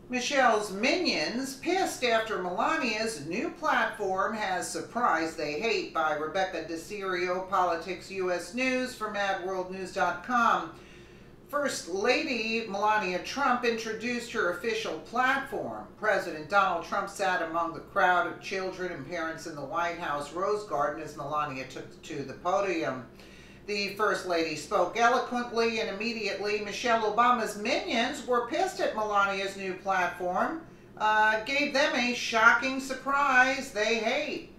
Michelle's minions pissed after Melania'S new platform has surprised they hate by Rebecca DeCirio, Politics US News from AdWorldNews.com. First Lady Melania Trump introduced her official platform. President Donald Trump sat among the crowd of children and parents in the White House Rose Garden as Melania took to the podium. The First Lady spoke eloquently, and immediately Michelle Obama's minions were pissed at Melania's new platform, gave them a shocking surprise they hate.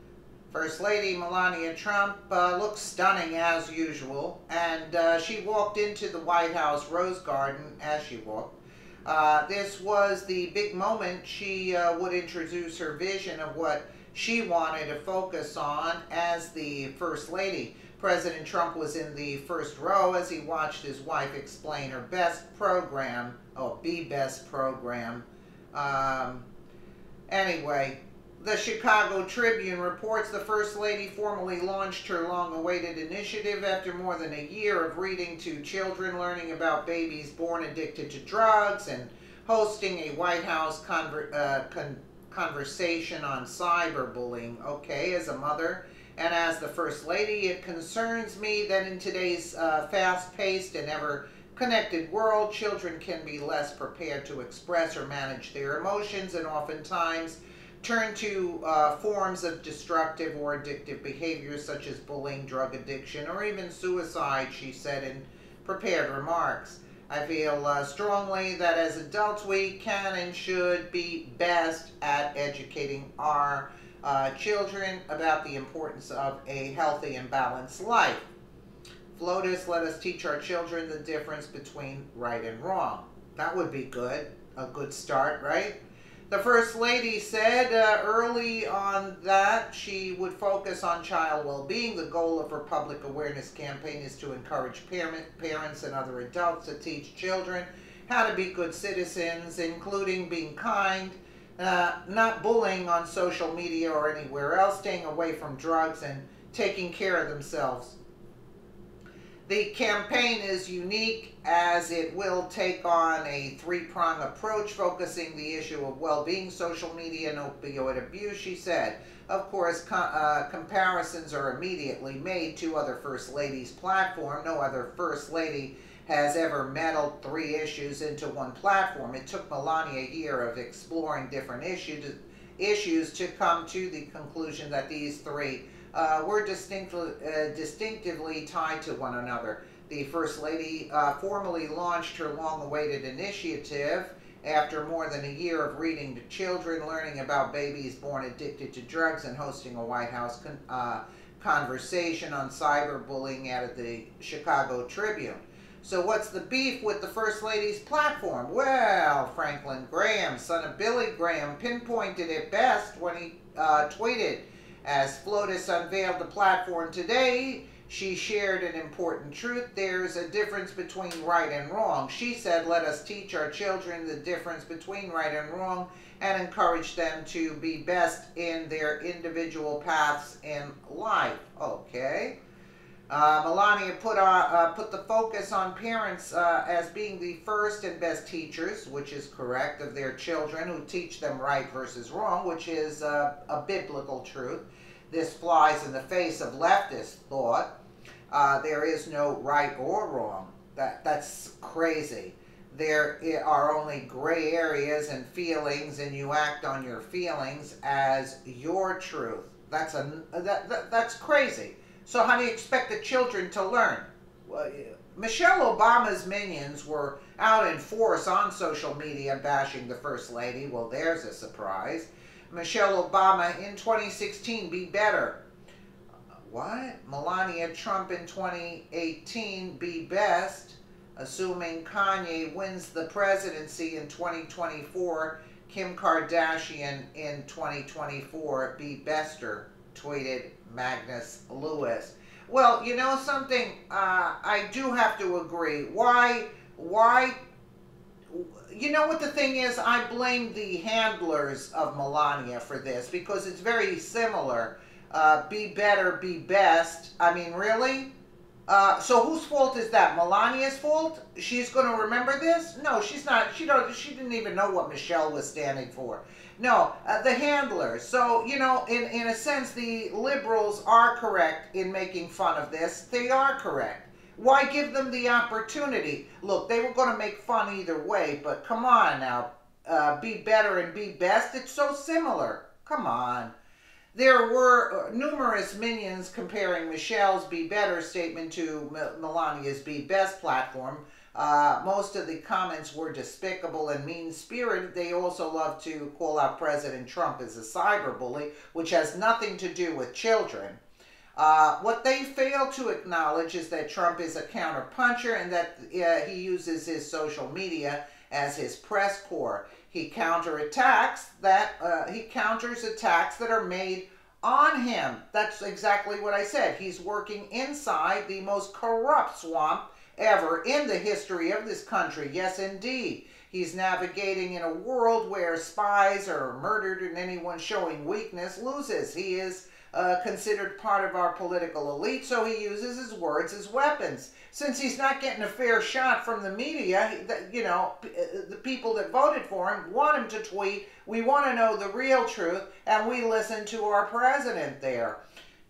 First Lady Melania Trump looked stunning as usual, and she walked into the White House Rose Garden as she walked. This was the big moment she would introduce her vision of what she wanted to focus on as the First Lady. President Trump was in the first row as he watched his wife explain her best program, best program. Anyway, the Chicago Tribune reports the First Lady formally launched her long-awaited initiative after more than a year of reading to children, learning about babies born addicted to drugs, and hosting a White House conversation on cyberbullying. Okay, as a mother and as the First Lady, it concerns me that in today's fast-paced and ever-connected world, children can be less prepared to express or manage their emotions and oftentimes turn to forms of destructive or addictive behaviors such as bullying, drug addiction, or even suicide, she said in prepared remarks. I feel strongly that as adults we can and should be best at educating our children about the importance of a healthy and balanced life. FLOTUS, let us teach our children the difference between right and wrong. That would be good. A good start, right? The First Lady said early on that she would focus on child well-being. The goal of her public awareness campaign is to encourage parents and other adults to teach children how to be good citizens, including being kind, not bullying on social media or anywhere else, staying away from drugs, and taking care of themselves. The campaign is unique as it will take on a three-prong approach focusing the issue of well-being, social media, and opioid abuse, she said. Of course, comparisons are immediately made to other First Ladies' platform. No other First Lady has ever meddled three issues into one platform. It took Melania a year of exploring different issues to come to the conclusion that these three were distinctively tied to one another. The First Lady formally launched her long-awaited initiative after more than a year of reading to children, learning about babies born addicted to drugs, and hosting a White House conversation on cyberbullying at the Chicago Tribune. So what's the beef with the First Lady's platform? Well, Franklin Graham, son of Billy Graham, pinpointed it best when he tweeted, as FLOTUS unveiled the platform today, she shared an important truth. There's a difference between right and wrong. She said, let us teach our children the difference between right and wrong and encourage them to be best in their individual paths in life. Okay. Melania put the focus on parents as being the first and best teachers, which is correct, of their children, who teach them right versus wrong, which is a biblical truth. This flies in the face of leftist thought. There is no right or wrong. That's crazy. There are only gray areas and feelings, and you act on your feelings as your truth. That's crazy. So how do you expect the children to learn? Well, Michelle Obama's minions were out in force on social media bashing the First Lady. Well, there's a surprise. Michelle Obama in 2016, be better. What? Melania Trump in 2018, be best. Assuming Kanye wins the presidency in 2024, Kim Kardashian in 2024, be bester, tweeted Magnus Lewis. Well, you know something? I do have to agree. Why? You know what the thing is? I blame the handlers of Melania for this because it's very similar. Be better, be best. I mean, really? So whose fault is that? Melania's fault? She's going to remember this? No, she's not. She didn't even know what Michelle was standing for. No, the handlers. So, you know, in a sense, the liberals are correct in making fun of this. They are correct. Why give them the opportunity? Look, they were going to make fun either way, but come on now. Be better and be best. It's so similar. Come on. There were numerous minions comparing Michelle's Be Better statement to Melania's Be Best platform. Most of the comments were despicable and mean-spirited. They also love to call out President Trump as a cyberbully, which has nothing to do with children. What they fail to acknowledge is that Trump is a counterpuncher and that he uses his social media as his press corps. He counters attacks that are made on him. That's exactly what I said. He's working inside the most corrupt swamp ever in the history of this country. Yes, indeed. He's navigating in a world where spies are murdered and anyone showing weakness loses. He is considered part of our political elite, so he uses his words as weapons. Since he's not getting a fair shot from the media, you know, the people that voted for him want him to tweet, we want to know the real truth, and we listen to our president there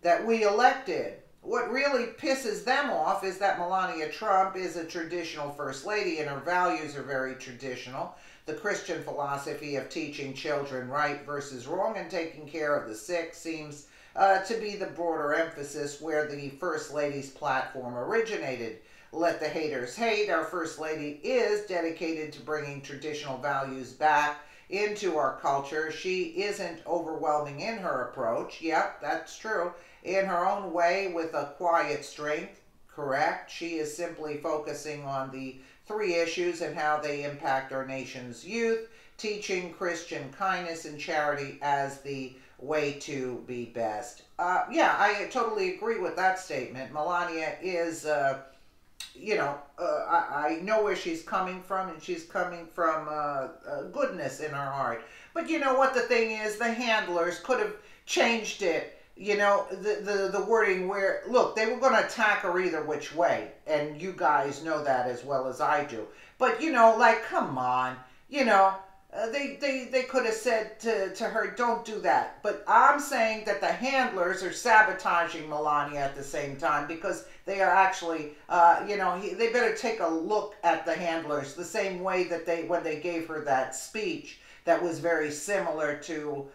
that we elected. What really pisses them off is that Melania Trump is a traditional first lady and her values are very traditional. The Christian philosophy of teaching children right versus wrong and taking care of the sick seems to be the broader emphasis where the First Lady's platform originated. Let the haters hate. Our First Lady is dedicated to bringing traditional values back into our culture. She isn't overwhelming in her approach. Yep, that's true. In her own way, with a quiet strength, correct. She is simply focusing on the three issues and how they impact our nation's youth, teaching Christian kindness and charity as the way to be best. Yeah, I totally agree with that statement. Melania is, you know, I know where she's coming from, and she's coming from goodness in her heart. But you know what the thing is? The handlers could have changed it. You know, the wording where, look, they were going to attack her either which way. And you guys know that as well as I do. But, you know, like, come on. You know, they could have said to her, don't do that. But I'm saying that the handlers are sabotaging Melania at the same time because they are actually, you know, they better take a look at the handlers the same way that when they gave her that speech that was very similar to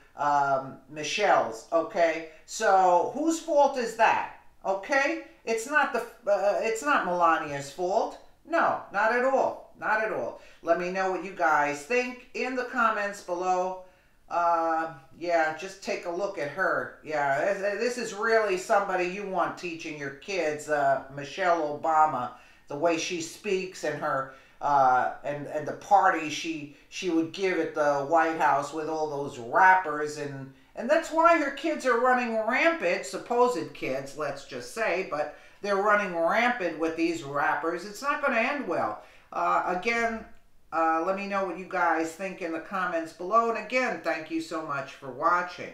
Michelle's, okay? So whose fault is that, okay? It's not Melania's fault. No, not at all. Not at all. Let me know what you guys think in the comments below. Yeah, just take a look at her. Yeah, this is really somebody you want teaching your kids, Michelle Obama, the way she speaks and her and the party she would give at the White House with all those rappers, and that's why her kids are running rampant, supposed kids, let's just say, but they're running rampant with these rappers. It's not going to end well. Again, let me know what you guys think in the comments below, and again, thank you so much for watching.